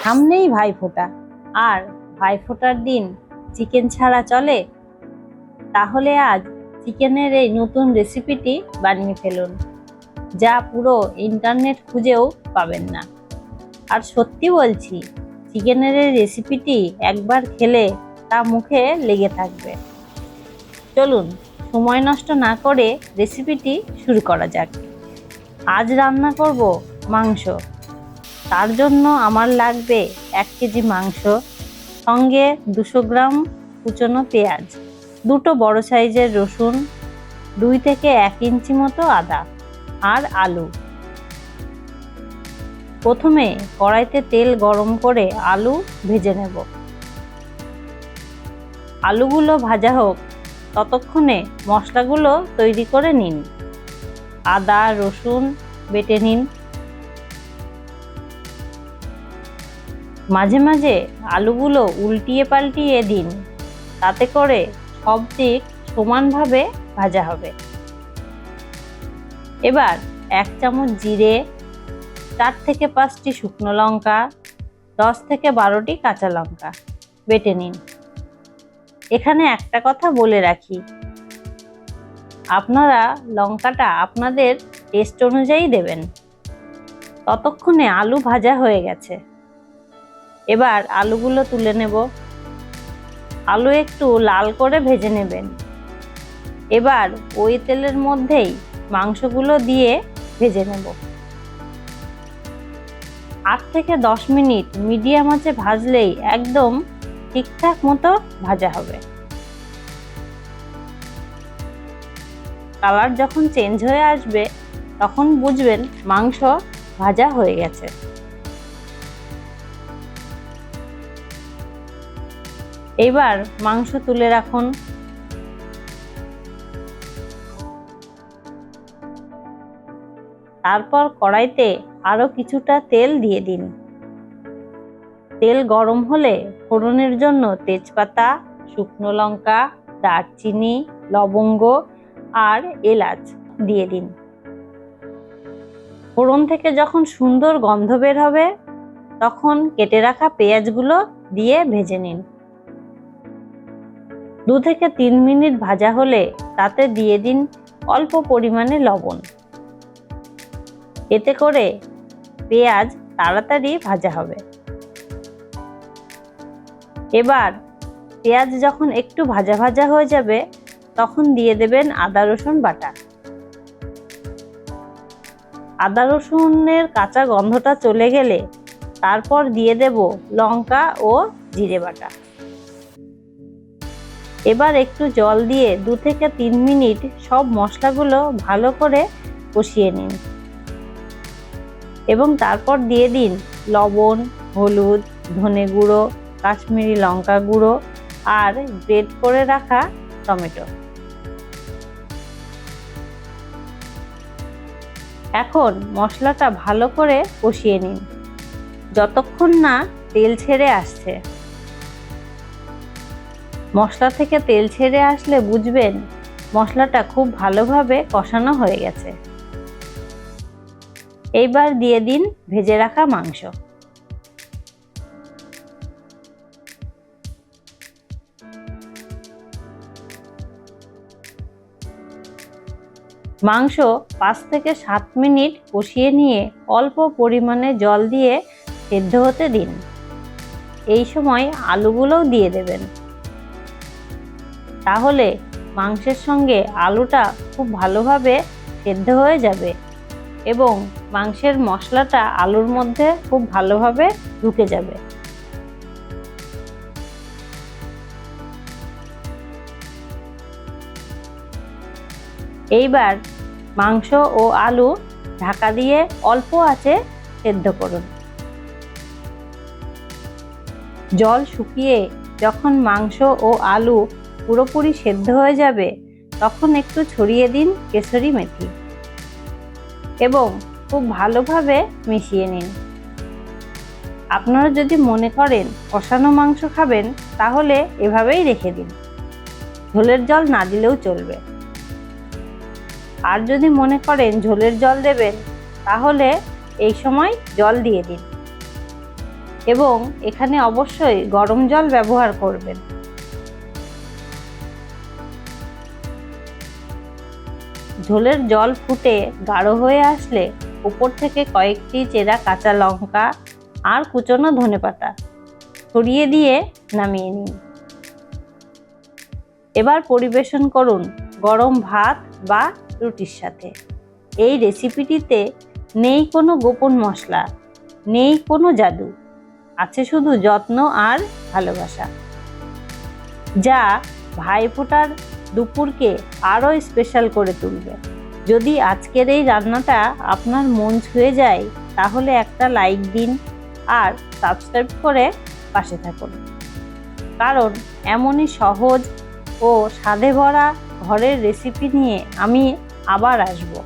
সামনেই ভাইফোঁটা, আর ভাইফোঁটার দিন চিকেন ছাড়া চলে? তাহলে আজ চিকেনের এই নতুন রেসিপিটি বানিয়ে ফেলুন, যা পুরো ইন্টারনেট খুঁজেও পাবেন না। আর সত্যি বলছি, চিকেনের এই রেসিপিটি একবার খেলে তা মুখে লেগে থাকবে। চলুন সময় নষ্ট না করে রেসিপিটি শুরু করা যাক। আজ রান্না করব মাংস। তার জন্য আমার লাগবে 1 কেজি মাংস, সঙ্গে 200 গ্রাম কুচনো পেঁয়াজ, 2টো বড় সাইজের রসুন, 2 থেকে 1 ইঞ্চি মতো আদা আর আলু। প্রথমে কড়াইতে তেল গরম করে আলু ভেজে নেব। আলুগুলো ভাজা হোক, ততক্ষণে মশলাগুলো তৈরি করে নিন। আদা রসুন বেটে নিন। মাঝে মাঝে আলুগুলো উল্টিয়ে পাল্টিয়ে দিন, তাতে করে সব দিক সমানভাবে ভাজা হবে। এবার 1 চামচ জিরে, 4 থেকে 5টি শুকনো লঙ্কা, 10 থেকে 12টি কাঁচা লঙ্কা বেটে নিন। এখানে একটা কথা বলে রাখি, আপনারা লঙ্কাটা আপনাদের টেস্ট অনুযায়ী দেবেন। ততক্ষণে আলু ভাজা হয়ে গেছে। এবার আলুগুলো তুলে নেব। আলু একটু লাল করে ভেজে নেবেন। এবার ওই তেলের মধ্যেই মাংসগুলো দিয়ে ভেজে নেব। 8 থেকে 10 মিনিট মিডিয়াম আঁচে ভাজলেই একদম ঠিকঠাক মতো ভাজা হবে। কালার যখন চেঞ্জ হয়ে আসবে, তখন বুঝবেন মাংস ভাজা হয়ে গেছে। এবার মাংস তুলে রাখুন। তারপর কড়াইতে আরো কিছুটা তেল দিয়ে দিন। তেল গরম হলে ফোড়নের জন্য তেজপাতা, শুকনো লঙ্কা, দারচিনি, লবঙ্গ আর এলাচ দিয়ে দিন। ফোড়ন থেকে যখন সুন্দর গন্ধ বের হবে, তখন কেটে রাখা পেঁয়াজগুলো দিয়ে ভেজে নিন। 2 থেকে 3 মিনিট ভাজা হলে তাতে দিয়ে দিন অল্প পরিমাণে লবণ। এতে করে পেঁয়াজ তাড়াতাড়ি ভাজা হবে। এবার পেঁয়াজ যখন একটু ভাজা ভাজা হয়ে যাবে, তখন দিয়ে দেবেন আদা রসুন বাটা। আদা রসুনের কাঁচা গন্ধটা চলে গেলে তারপর দিয়ে দেব লঙ্কা ও জিরে বাটা। এবার একটু জল দিয়ে 2 থেকে 3 মিনিট সব মশলাগুলো ভালো করে কষিয়ে নিন এবং তারপর দিয়ে দিন লবণ, হলুদ, ধনে গুঁড়ো, কাশ্মীরি লঙ্কা গুঁড়ো আর গ্রেট করে রাখা টমেটো। এখন মশলাটা ভালো করে কষিয়ে নিন যতক্ষণ না তেল ছেড়ে আসছে। মশলা থেকে তেল ছেড়ে আসলে বুঝবেন মশলাটা খুব ভালোভাবে কষানো হয়ে গেছে। এইবার দিয়ে দিন ভেজে রাখা মাংস। মাংস 5 থেকে 7 মিনিট কষিয়ে নিয়ে অল্প পরিমাণে জল দিয়ে সেদ্ধ হতে দিন। এই সময় আলুগুলোও দিয়ে দেবেন। তাহলে মাংসের সঙ্গে আলুটা খুব ভালোভাবে সেদ্ধ হয়ে যাবে এবং মাংসের মশলাটা আলুর মধ্যে খুব ভালোভাবে ঢুকে যাবে। এইবার মাংস ও আলু ঢাকা দিয়ে অল্প আঁচে সেদ্ধ করুন। জল শুকিয়ে যখন মাংস ও আলু পুরোপুরি সেদ্ধ হয়ে যাবে, তখন একটু ছড়িয়ে দিন কেশরি মেথি এবং খুব ভালোভাবে মিশিয়ে নিন। আপনারা যদি মনে করেন কষানো মাংস খাবেন, তাহলে এভাবেই রেখে দিন, ঝোলের জল না দিলেও চলবে। আর যদি মনে করেন ঝোলের জল দেবেন, তাহলে এই সময় জল দিয়ে দিন। এবং এখানে অবশ্যই গরম জল ব্যবহার করবেন। ঝোলের জল ফুটে গাঢ় হয়ে আসলে উপর থেকে কয়েকটি চেরা কাঁচা লঙ্কা আর কুচনো ধনেপাতা ছড়িয়ে দিয়ে নামিয়ে নিন। এবার পরিবেশন করুন গরম ভাত বা রুটির সাথে। এই রেসিপিটিতে নেই কোনো গোপন মশলা, নেই কোনো জাদু, আছে শুধু যত্ন আর ভালোবাসা, যা ভাইফোঁটার দুপুরকে আরও স্পেশাল করে তুলবে। যদি আজকের এই রান্নাটা আপনার মন ছুঁয়ে যায় তাহলে একটা লাইক দিন আর সাবস্ক্রাইব করে পাশে থাকুন, কারণ এমনই সহজ ও স্বাদে ভরা ঘরের রেসিপি নিয়ে আমি আবার আসবো।